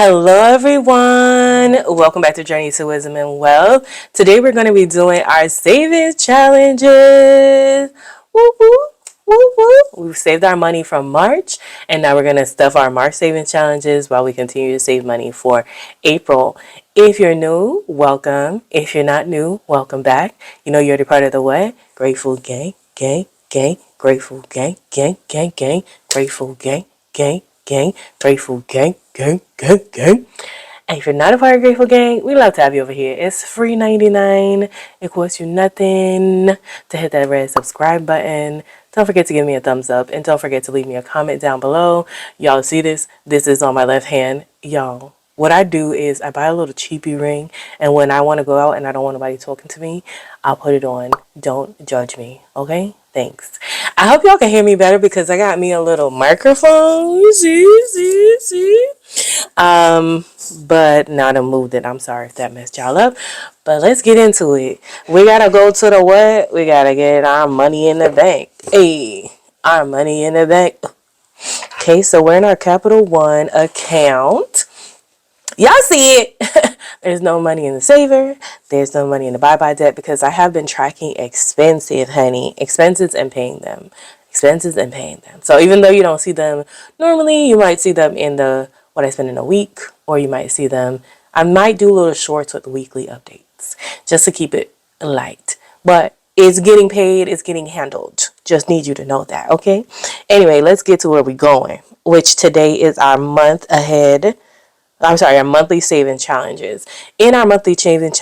Hello everyone, welcome back to Journey to Wisdom and Wealth. Today we're going to be doing our savings challenges. Woo woo, woo woo. We've saved our money from March and now we're going to stuff our March savings challenges while we continue to save money for April. If you're new, welcome. If you're not new, welcome back. You know you're already part of the what? Grateful gang, gang, gang, grateful gang, gang, gang, gang, grateful gang, gang, gang, grateful gang, gang, gang, gang. And if you're not a part of Grateful Gang, we love to have you over here. It's free 99. It costs you nothing to hit that red subscribe button. Don't forget to give me a thumbs up and don't forget to leave me a comment down below. Y'all see this? This is on my left hand. Y'all, what I do is I buy a little cheapy ring, and when I want to go out and I don't want nobody talking to me, I'll put it on. Don't judge me, okay? Thanks. I hope y'all can hear me better because I got me a little microphone. See. But now I moved it. I'm sorry if that messed y'all up. But let's get into it. We gotta go to the what? We gotta get our money in the bank. Hey, our money in the bank. Okay, so we're in our Capital One account. Y'all see it. There's no money in the saver. There's no money in the bye-bye debt because I have been tracking expenses, honey. Expenses and paying them. Expenses and paying them. So even though you don't see them normally, you might see them in the what I spend in a week, or you might see them. I might do little shorts with weekly updates just to keep it light. But it's getting paid. It's getting handled. Just need you to know that, okay? Anyway, let's get to where we're going, which today is our month ahead. Our monthly saving challenges. In our monthly saving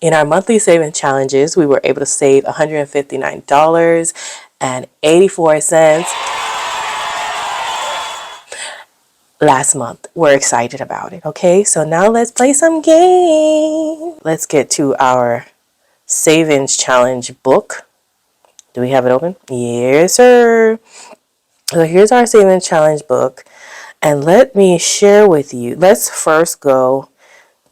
In our monthly saving challenges, we were able to save $159.84 last month. We're excited about it. Okay, so now let's play some games. Let's get to our savings challenge book. Do we have it open? Yes, sir. So here's our savings challenge book. And let me share with you. Let's first go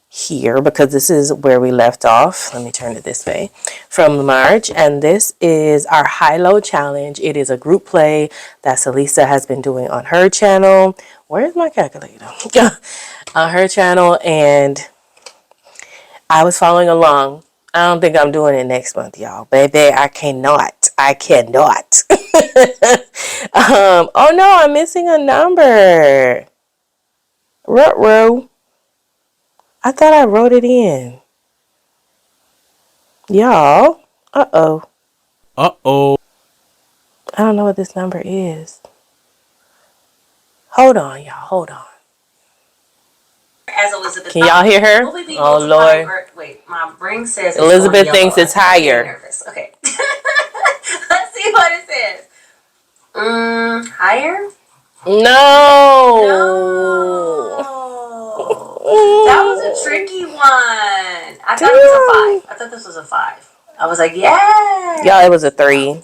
here because this is where we left off. Let me turn it this way. From March. And this is our high-low challenge. It is a group play that Celisa has been doing on her channel. Where's my calculator? On her channel. And I was following along. I don't think I'm doing it next month, y'all. Baby, I cannot. Oh no, I'm missing a number. Ruh-roh. I thought I wrote it in. Y'all. Uh-oh. Uh-oh. I don't know what this number is. Hold on, y'all. Hold on. As Elizabeth. Can y'all hear her? Oh, Lord. Wait, my brain says Elizabeth thinks it's higher. Nervous. Okay. Let's see what it says. Higher? No. That was a tricky one. I thought it was a 5. I thought this was a 5. I was like, yeah. Y'all, it was a 3.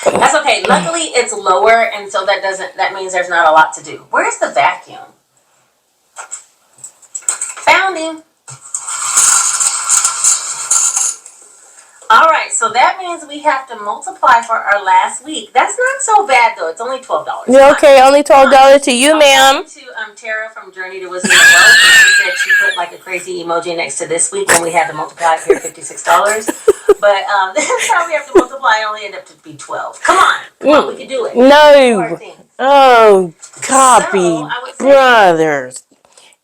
That's okay. Luckily, it's lower, and so that means there's not a lot to do. Where's the vacuum? Found him. All right, so that means we have to multiply for our last week. That's not so bad, though. It's only $12. Yeah, okay, only $12 to you, ma'am. To Tara from Journey to Wisdom and Wealth. She said she put like a crazy emoji next to this week, and we had to multiply it here $56. But this time we have to multiply. It only ended up to be 12. Come on, we can do it. No. Oh, copy, brothers.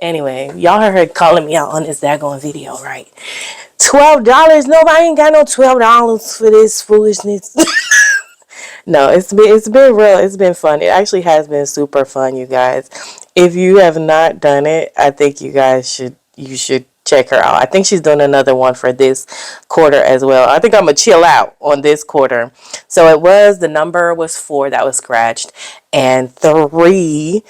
Anyway, y'all heard her calling me out on this daggone video, right? $12? Nobody ain't got no $12 for this foolishness. No, it's been real. It's been fun. It actually has been super fun, you guys. If you have not done it, I think you should check her out. I think she's doing another one for this quarter as well. I think I'm gonna chill out on this quarter. So the number was 4 that was scratched, and 3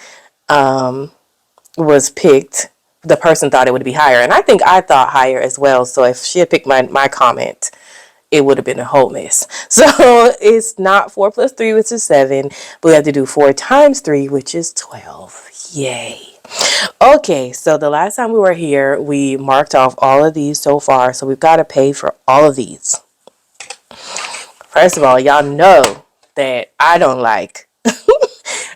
was picked. The person thought it would be higher, and I think I thought higher as well. So if she had picked my comment, it would have been a whole mess. So it's not 4 plus 3, which is 7. But we have to do 4 times 3, which is 12. Yay. Okay, so the last time we were here, we marked off all of these so far. So we've got to pay for all of these. First of all, y'all know that I don't like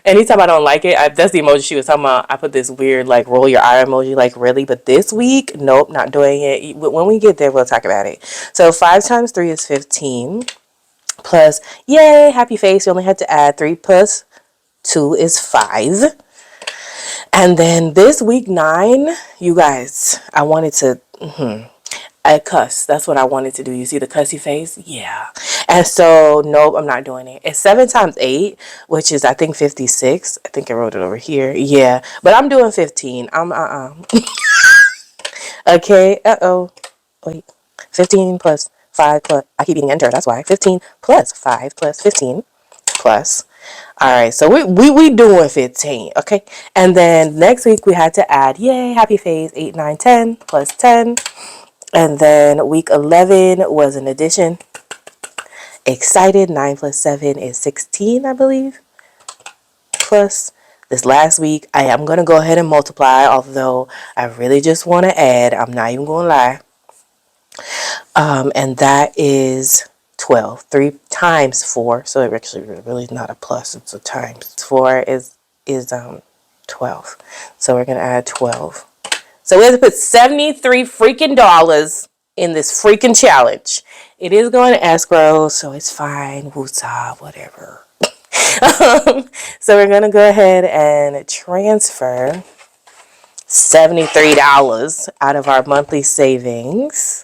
Anytime I don't like it, that's the emoji she was talking about. I put this weird like roll your eye emoji, like really. But this week, nope, not doing it. When we get there, we'll talk about it. So 5 times 3 is 15. Plus, yay, happy face. You only had to add 3 plus 2 is 5. And then this week 9, you guys, I wanted to I cuss. That's what I wanted to do. You see the cussy face? Yeah. And so, nope, I'm not doing it. It's 7 times 8, which is, I think, 56. I think I wrote it over here. Yeah. But I'm doing 15. Okay. Uh-oh. Wait. 15 plus 5 plus, I keep eating enter. That's why. 15 plus 5 plus 15 plus. All right. So we doing 15. Okay. And then next week we had to add, yay, happy face, 8, 9, 10 plus 10. And then week 11 was an addition. Excited, 9 plus 7 is 16, I believe. Plus this last week, I am going to go ahead and multiply, although I really just want to add. I'm not even going to lie. And that is 12. 3 times 4, so it actually really is not a plus, it's a times. 4 is 12. So we're going to add 12. So we have to put 73 freaking dollars in this freaking challenge. It is going to escrow, so it's fine. Woosah, whatever. So we're going to go ahead and transfer $73 out of our monthly savings.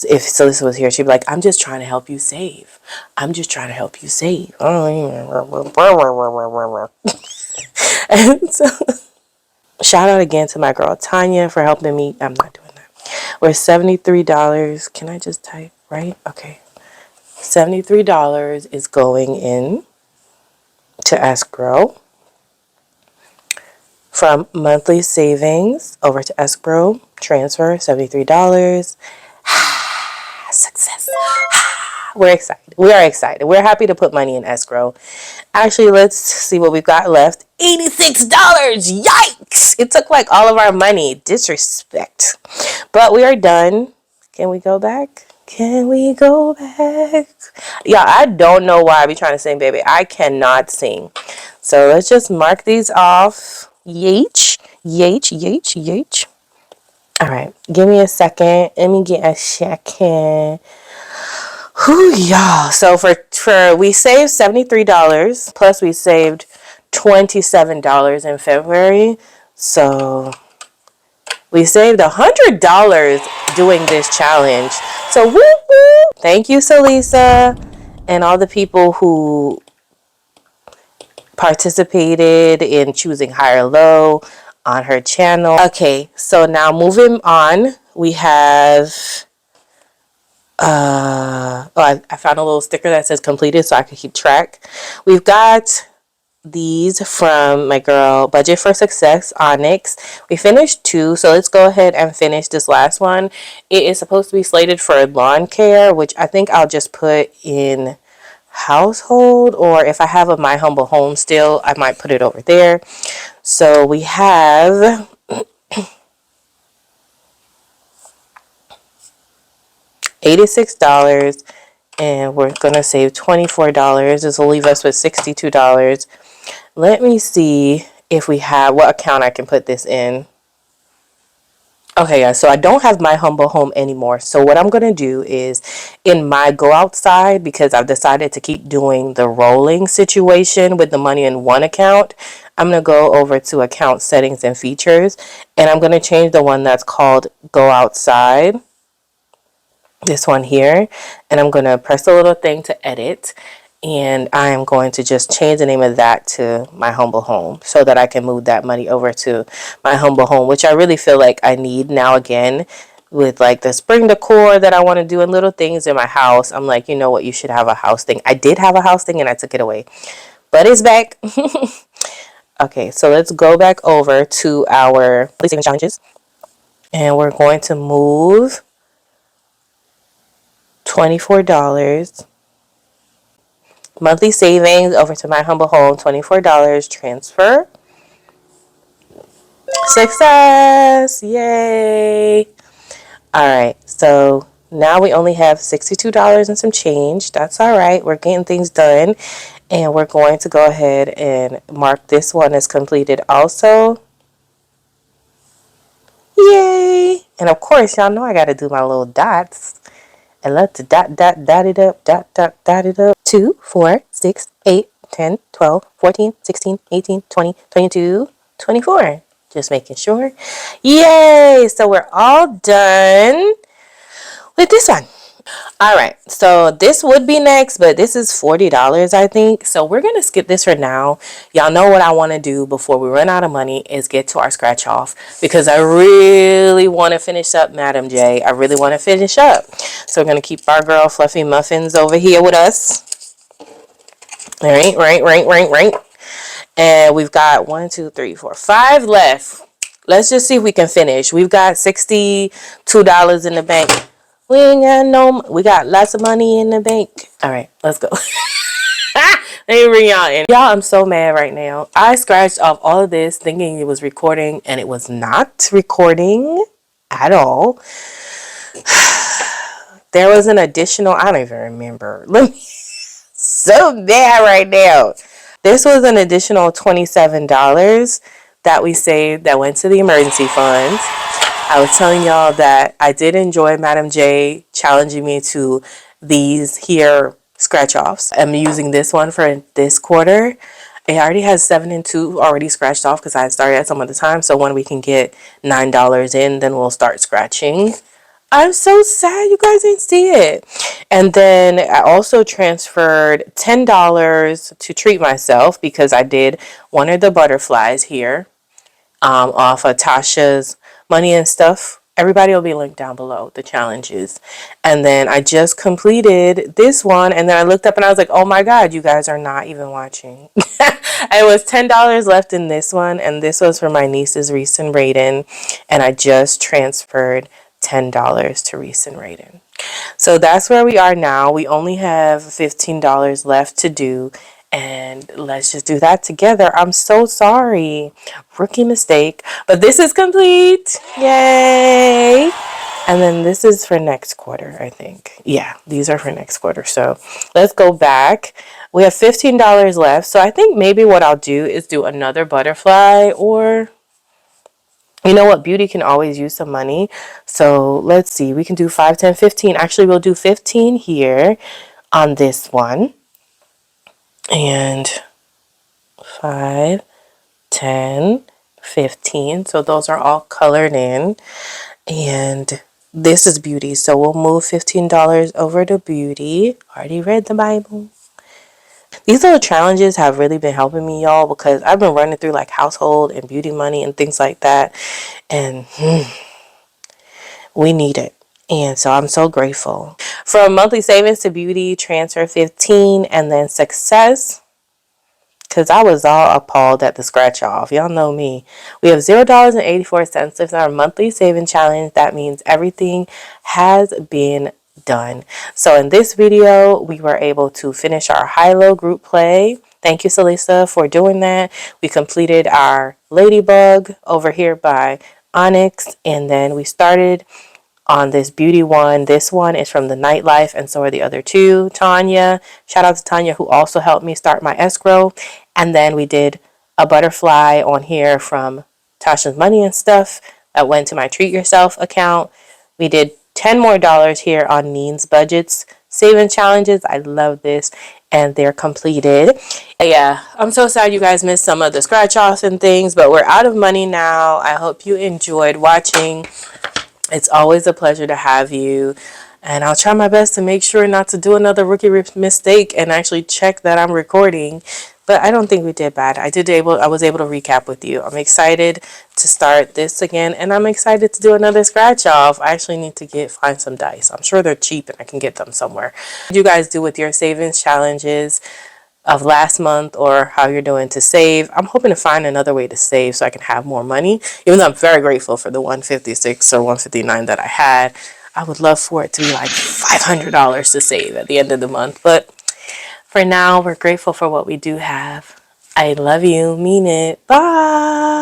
If Celissa was here, she'd be like, I'm just trying to help you save. I'm just trying to help you save. And so, shout out again to my girl Tanya for helping me. I'm not doing that. We're $73. Can I just type, right? Okay. $73 is going in to escrow. From monthly savings over to escrow, transfer $73. Success. We're excited. We are excited. We're happy to put money in escrow. Actually, let's see what we've got left. $86. Yikes! It took like all of our money. Disrespect. But we are done. Can we go back? Can we go back? Yeah, I don't know why I be trying to sing, baby. I cannot sing. So let's just mark these off. Yach. All right, give me a second. Let me get a second. Whew, y'all. So for we saved $73 plus we saved $27 in February. So we saved $100 doing this challenge. So woo woo! Thank you, Celissa, and all the people who participated in choosing high or low on her channel. Okay, so now moving on, we have I found a little sticker that says completed so I can keep track. We've got these from my girl Budget for Success Onyx. We finished 2, so let's go ahead and finish this last one. It is supposed to be slated for lawn care, which I think I'll just put in household, or if I have a My Humble Home still, I might put it over there. So we have $86 and we're gonna save $24. This will leave us with $62. Let me see if we have what account I can put this in. Okay, guys, so I don't have My Humble Home anymore. So what I'm going to do is in my Go Outside, because I've decided to keep doing the rolling situation with the money in one account, I'm going to go over to account settings and features, and I'm going to change the one that's called Go Outside, this one here, and I'm going to press the little thing to edit. And I am going to just change the name of that to My Humble Home so that I can move that money over to My Humble Home, which I really feel like I need now again with like the spring decor that I want to do and little things in my house. I'm like, you know what, you should have a house thing. I did have a house thing and I took it away, but it's back. Okay, so let's go back over to our savings challenges and we're going to move $24. Monthly savings over to My Humble Home, $24. Transfer. Success! Yay! Alright, so now we only have $62 and some change. That's alright. We're getting things done. And we're going to go ahead and mark this one as completed also. Yay! And of course, y'all know I got to do my little dots. I love to dot it up, dot it up. 2, 4, 6, 8, 10, 12, 14, 16, 18, 20, 22, 24. Just making sure. Yay! So we're all done with this one. All right, so this would be next, but this is $40, I think. So we're going to skip this for now. Y'all know what I want to do before we run out of money is get to our scratch off because I really want to finish up Madam J. I really want to finish up. So we're going to keep our girl Fluffy Muffins over here with us. All right, right. And we've got 1, 2, 3, 4, 5 left. Let's just see if we can finish. We've got $62 in the bank. We ain't got no. We got lots of money in the bank. All right, let's go. Let me bring y'all in. Y'all, I'm so mad right now. I scratched off all of this thinking it was recording, and it was not recording at all. There was an additional. I don't even remember. Let me. So mad right now. This was an additional $27 that we saved that went to the emergency funds. I was telling y'all that I did enjoy Madam J challenging me to these here scratch offs. I'm using this one for this quarter. It already has 7 and 2 already scratched off because I started at some of the time. So when we can get $9 in, then we'll start scratching. I'm so sad you guys didn't see it. And then I also transferred $10 to treat myself because I did one of the butterflies here off of Tasha's Money and Stuff. Everybody will be linked down below, the challenges. And then I just completed this one. And then I looked up and I was like, oh my God, you guys are not even watching. It was $10 left in this one. And this was for my nieces, Reese and Raiden. And I just transferred $10 to Reese and Raiden. So that's where we are now. We only have $15 left to do. And let's just do that together. I'm so sorry. Rookie mistake. But this is complete. Yay. And then this is for next quarter, I think. Yeah, these are for next quarter. So let's go back. We have $15 left. So I think maybe what I'll do is do another butterfly, or you know what? Beauty can always use some money. So let's see. We can do 5, 10, 15. Actually, we'll do 15 here on this one. And 5, 10, 15. So those are all colored in. And this is Beauty. So we'll move $15 over to Beauty. Already read the Bible. These little challenges have really been helping me, y'all, because I've been running through like household and beauty money and things like that. And we need it. And so I'm so grateful. From monthly savings to Beauty, transfer 15, and then success. Because I was all appalled at the scratch off. Y'all know me. We have $0.84 left in our monthly saving challenge. That means everything has been done. So in this video, we were able to finish our high-low group play. Thank you, Salisa, for doing that. We completed our ladybug over here by Onyx. And then we started on this beauty one. This one is from the nightlife, and so are the other two. Tanya, shout out to Tanya, who also helped me start my escrow. And then we did a butterfly on here from Tasha's Money and Stuff that went to my Treat Yourself account. We did $10 more here on Neen's Budgets saving challenges. I love this, and they're completed. Yeah, I'm so sad you guys missed some of the scratch offs and things, but we're out of money now. I hope you enjoyed watching. It's always a pleasure to have you. And I'll try my best to make sure not to do another rookie mistake and actually check that I'm recording. But I don't think we did bad. I was able to recap with you. I'm excited to start this again, and I'm excited to do another scratch off. I actually need to find some dice. I'm sure they're cheap and I can get them somewhere. What did you guys do with your savings challenges of last month, or how you're doing to save? I'm hoping to find another way to save so I can have more money. Even though I'm very grateful for the 156 or 159 that I had, I would love for it to be like $500 to save at the end of the month. But for now, we're grateful for what we do have. I love you. Mean it. Bye.